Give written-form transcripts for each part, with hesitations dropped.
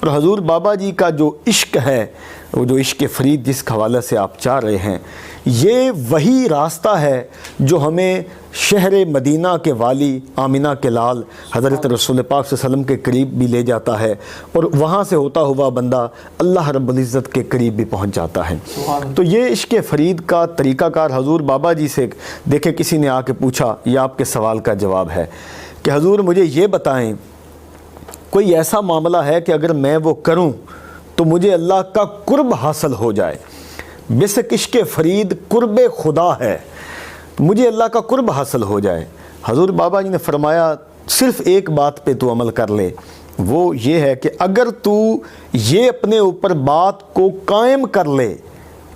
اور حضور بابا جی کا جو عشق ہے، وہ جو عشق فرید جس حوالے سے آپ چاہ رہے ہیں، یہ وہی راستہ ہے جو ہمیں شہر مدینہ کے والی آمینہ کے لال حضرت رسول پاک صلی اللہ علیہ وسلم کے قریب بھی لے جاتا ہے، اور وہاں سے ہوتا ہوا بندہ اللہ رب العزت کے قریب بھی پہنچ جاتا ہے۔ تو یہ عشق فرید کا طریقہ کار حضور بابا جی سے دیکھیں، کسی نے آ کے پوچھا، یہ آپ کے سوال کا جواب ہے کہ حضور مجھے یہ بتائیں، کوئی ایسا معاملہ ہے کہ اگر میں وہ کروں تو مجھے اللہ کا قرب حاصل ہو جائے؟ بے شک عشق فرید قرب خدا ہے، مجھے اللہ کا قرب حاصل ہو جائے۔ حضور بابا جی نے فرمایا صرف ایک بات پہ تو عمل کر لے، وہ یہ ہے کہ اگر تو یہ اپنے اوپر بات کو قائم کر لے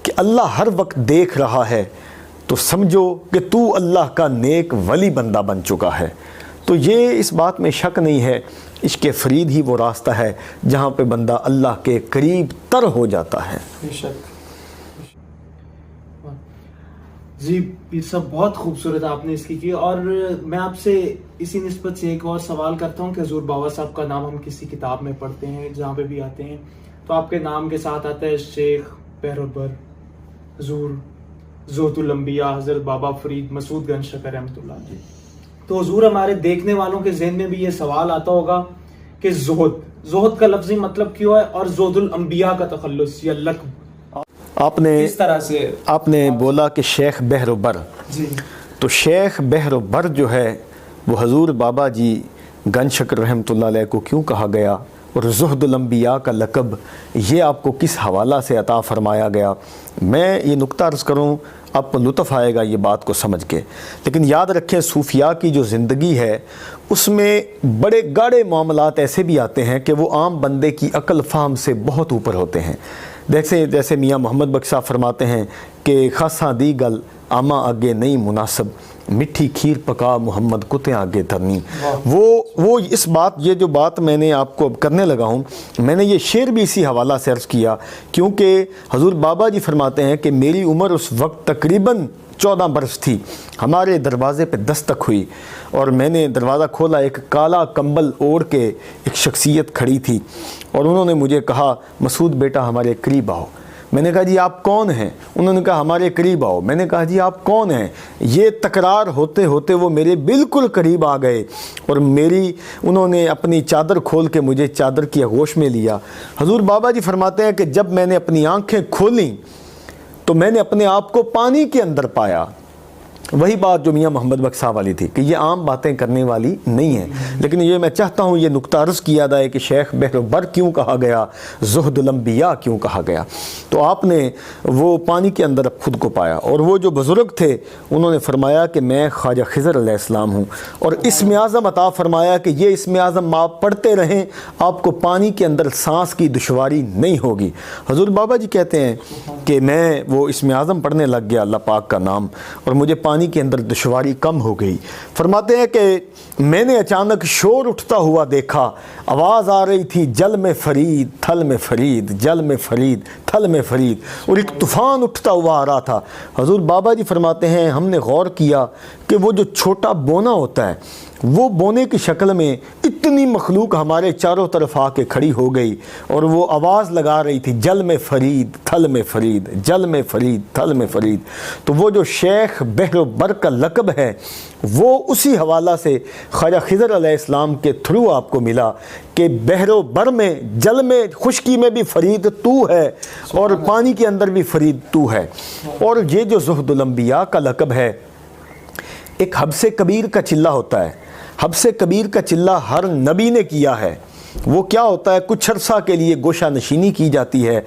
کہ اللہ ہر وقت دیکھ رہا ہے، تو سمجھو کہ تو اللہ کا نیک ولی بندہ بن چکا ہے۔ تو یہ اس بات میں شک نہیں ہے، عشق فرید ہی وہ راستہ ہے جہاں پہ بندہ اللہ کے قریب تر ہو جاتا ہے۔ جی پیر صاحب، بہت خوبصورت آپ نے اس کی اور میں آپ سے اسی نسبت سے ایک اور سوال کرتا ہوں کہ حضور بابا صاحب کا نام ہم کسی کتاب میں پڑھتے ہیں، جہاں پہ بھی آتے ہیں تو آپ کے نام کے ساتھ آتا ہے شیخ بہروبر حضور زہد الانبیاء حضرت بابا فرید مسعود گنج شکر رحمۃ اللہ جی۔ تو حضور ہمارے دیکھنے والوں کے ذہن میں بھی یہ سوال آتا ہوگا کہ زہد کا لفظی مطلب کیوں ہے، اور زہد الانبیاء کا تخلص یا لقب کس طرح سے؟ آپ نے بولا کہ شیخ بہروبر، جی تو شیخ بہروبر جو ہے وہ حضور بابا جی گنج شکر رحمۃ اللہ علیہ کو کیوں کہا گیا، اور زہد الانبیاء کا لقب یہ آپ کو کس حوالہ سے عطا فرمایا گیا؟ میں یہ نقطہ عرض کروں، آپ کو لطف آئے گا یہ بات کو سمجھ کے، لیکن یاد رکھیں صوفیاء کی جو زندگی ہے اس میں بڑے گاڑے معاملات ایسے بھی آتے ہیں کہ وہ عام بندے کی عقل فہم سے بہت اوپر ہوتے ہیں۔ جیسے میاں محمد بخش صاحب فرماتے ہیں کہ خاصاں دی گل آما آگے نہیں مناسب، مٹھی کھیر پکا محمد کتے آگے دھرنی۔ وہ اس بات، یہ جو بات میں نے آپ کو اب کرنے لگا ہوں، میں نے یہ شعر بھی اسی حوالہ سے عرض کیا، کیونکہ حضور بابا جی فرماتے ہیں کہ میری عمر اس وقت تقریباً 14 برس تھی، ہمارے دروازے پہ دستک ہوئی اور میں نے دروازہ کھولا، ایک کالا کمبل اوڑھ کے ایک شخصیت کھڑی تھی اور انہوں نے مجھے کہا مسعود بیٹا ہمارے قریب آؤ۔ میں نے کہا جی آپ کون ہیں؟ انہوں نے کہا ہمارے قریب آؤ۔ میں نے کہا جی آپ کون ہیں؟ یہ تکرار ہوتے ہوتے وہ میرے بالکل قریب آ گئے اور انہوں نے اپنی چادر کھول کے مجھے چادر کی آغوش میں لیا۔ حضور بابا جی فرماتے ہیں کہ جب میں نے اپنی آنکھیں کھولیں تو میں نے اپنے آپ کو پانی کے اندر پایا۔ وہی بات جو میاں محمد بخش صاحب والی تھی کہ یہ عام باتیں کرنے والی نہیں ہیں، لیکن یہ میں چاہتا ہوں یہ نقطہ عرض کیا جائے کہ شیخ بہروبر کیوں کہا گیا، زہد الانبیاء کیوں کہا گیا؟ تو آپ نے وہ پانی کے اندر خود کو پایا، اور وہ جو بزرگ تھے انہوں نے فرمایا کہ میں خواجہ خضر علیہ السلام ہوں، اور اسم اعظم عطا فرمایا کہ یہ اسم اعظم آپ پڑھتے رہیں، آپ کو پانی کے اندر سانس کی دشواری نہیں ہوگی۔ حضور بابا جی کہتے ہیں کہ میں وہ اسم اعظم پڑھنے لگ گیا، اللہ پاک کا نام، اور مجھے پانی کے اندر دشواری کم ہو گئی۔ فرماتے ہیں کہ میں نے اچانک شور اٹھتا ہوا دیکھا، آواز آ رہی تھی جل میں فرید تھل میں فرید، جل میں فرید تھل میں فرید، اور ایک طوفان اٹھتا ہوا آ رہا تھا۔ حضور بابا جی فرماتے ہیں ہم نے غور کیا کہ وہ جو چھوٹا بونا ہوتا ہے، وہ بونے کی شکل میں اتنی مخلوق ہمارے چاروں طرف آ کے کھڑی ہو گئی اور وہ آواز لگا رہی تھی جل میں فرید تھل میں فرید، جل میں فرید تھل میں فرید۔ تو وہ جو شیخ بہروبر کا لقب ہے وہ اسی حوالہ سے خواجہ خضر علیہ السلام کے تھرو آپ کو ملا کہ بہروبر میں، جل میں، خشکی میں بھی فرید تو ہے اور پانی کے اندر بھی فرید تو ہے۔ اور یہ جو زہد الانبیاء کا لقب ہے، ایک حبس کبیر کا چلہ ہوتا ہے، حبس کبیر کا چلہ ہر نبی نے کیا ہے۔ وہ کیا ہوتا ہے، کچھ عرصہ کے لیے گوشہ نشینی کی جاتی ہے،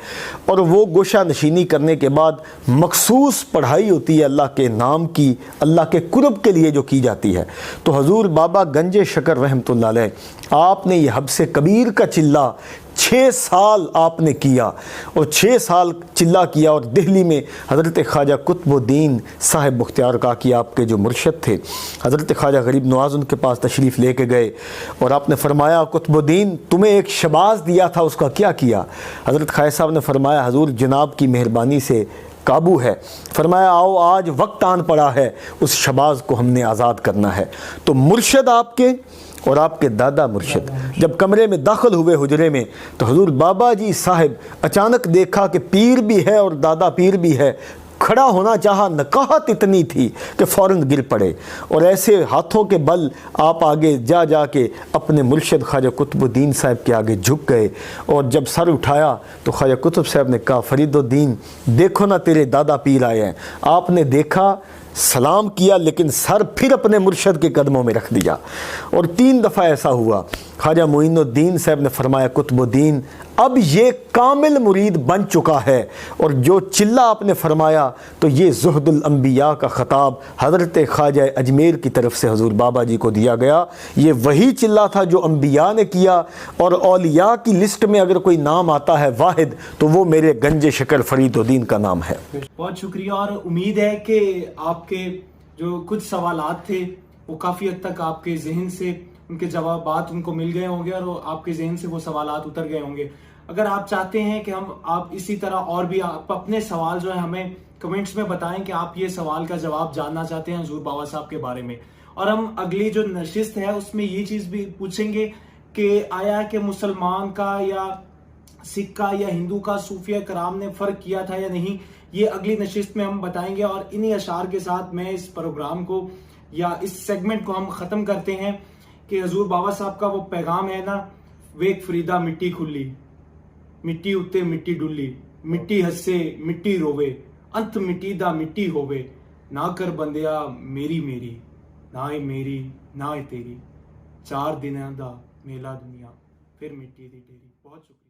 اور وہ گوشہ نشینی کرنے کے بعد مخصوص پڑھائی ہوتی ہے اللہ کے نام کی، اللہ کے قرب کے لیے جو کی جاتی ہے۔ تو حضور بابا گنج شکر رحمۃ اللہ علیہ، آپ نے یہ حبس کبیر کا چلہ 6 سال آپ نے کیا، اور 6 سال چلہ کیا، اور دہلی میں حضرت خواجہ قطب الدین صاحب بختیار کاکی آپ کے جو مرشد تھے، حضرت خواجہ غریب نواز ان کے پاس تشریف لے کے گئے، اور آپ نے فرمایا قطب الدین تمہیں ایک شباز دیا تھا، اس کا کیا کیا؟ حضرت خواجہ صاحب نے فرمایا حضور جناب کی مہربانی سے قابو ہے۔ فرمایا آؤ آج وقت آن پڑا ہے، اس شباز کو ہم نے آزاد کرنا ہے۔ تو مرشد آپ کے اور آپ کے دادا مرشد جب کمرے میں داخل ہوئے حجرے میں تو حضور بابا جی صاحب اچانک دیکھا کہ پیر بھی ہے اور دادا پیر بھی ہے. کھڑا ہونا چاہا، نقاہت اتنی تھی کہ فوراً گر پڑے، اور ایسے ہاتھوں کے بل آپ آگے جا جا کے اپنے مرشد خواجہ قطب الدین صاحب کے آگے جھک گئے. اور جب سر اٹھایا تو خواجہ قطب صاحب نے کہا فرید الدین دیکھو نا تیرے دادا پیر آئے ہیں. آپ نے دیکھا، سلام کیا، لیکن سر پھر اپنے مرشد کے قدموں میں رکھ دیا. اور 3 دفعہ ایسا ہوا. خواجہ معین الدین صاحب نے فرمایا قطب الدین اب یہ کامل مرید بن چکا ہے. اور جو چلہ آپ نے فرمایا تو یہ زہد الانبیاء کا خطاب حضرت خواجہ اجمیر کی طرف سے حضور بابا جی کو دیا گیا. یہ وہی چلہ تھا جو انبیاء نے کیا، اور اولیاء کی لسٹ میں اگر کوئی نام آتا ہے واحد تو وہ میرے گنج شکر فرید الدین کا نام ہے. بہت شکریہ، اور امید ہے کہ آپ کے جو کچھ سوالات تھے وہ کافی حد تک آپ کے ذہن سے ان کے جوابات ان کو مل گئے ہوں گے، اور آپ کے ذہن سے وہ سوالات اتر گئے ہوں گے. اگر آپ چاہتے ہیں کہ آپ اسی طرح اور بھی آپ اپنے سوال جو ہے ہمیں کمنٹس میں بتائیں کہ آپ یہ سوال کا جواب جاننا چاہتے ہیں حضور بابا صاحب کے بارے میں، اور ہم اگلی جو نشست ہے اس میں یہ چیز بھی پوچھیں گے کہ آیا کہ مسلمان کا یا سکھ کا یا ہندو کا صوفیہ کرام نے فرق کیا تھا یا نہیں، یہ اگلی نشست میں ہم بتائیں گے. اور انہی اشعار کے ساتھ میں اس پروگرام کو یا اس سیگمنٹ کو ہم ختم کرتے ہیں کہ حضور بابا صاحب کا وہ پیغام ہے نا، ویک فریدا مٹی کھلی، مٹی اتے مٹی ڈلی، مٹی ہسے مٹی روے، انت مٹی دا مٹی ہووے، نہ کر بندیا میری میری، نہ میری نہ تیری، 4 دنوں دا میلا دنیا پھر مٹی دی ڈیری. بہت شکریہ.